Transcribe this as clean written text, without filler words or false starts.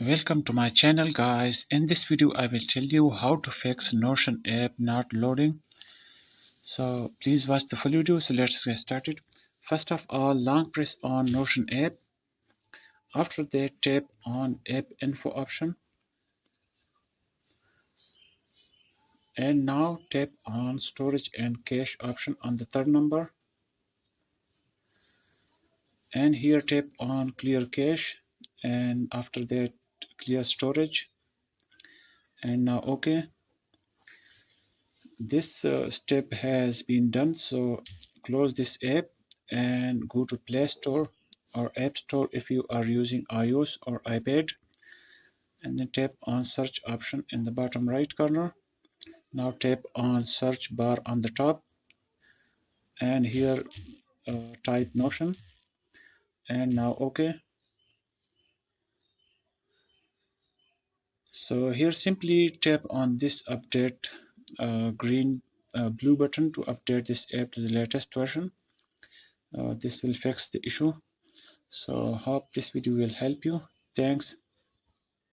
Welcome to my channel guys. In this video I will tell you how to fix Notion app not loading. So please watch the full video. So let's get started. First of all, long press on Notion app. After that, tap on app info option. And now tap on storage and cache option on the third number. And here tap on clear cache. And after that clear storage. And now OK. This step has been done, so close this app and go to Play Store or App Store if you are using iOS or iPad, and then tap on search option in the bottom right corner. Now tap on search bar on the top, and here type Notion, and now OK. So here simply tap on this update blue button to update this app to the latest version. This will fix the issue. So hope this video will help you. Thanks.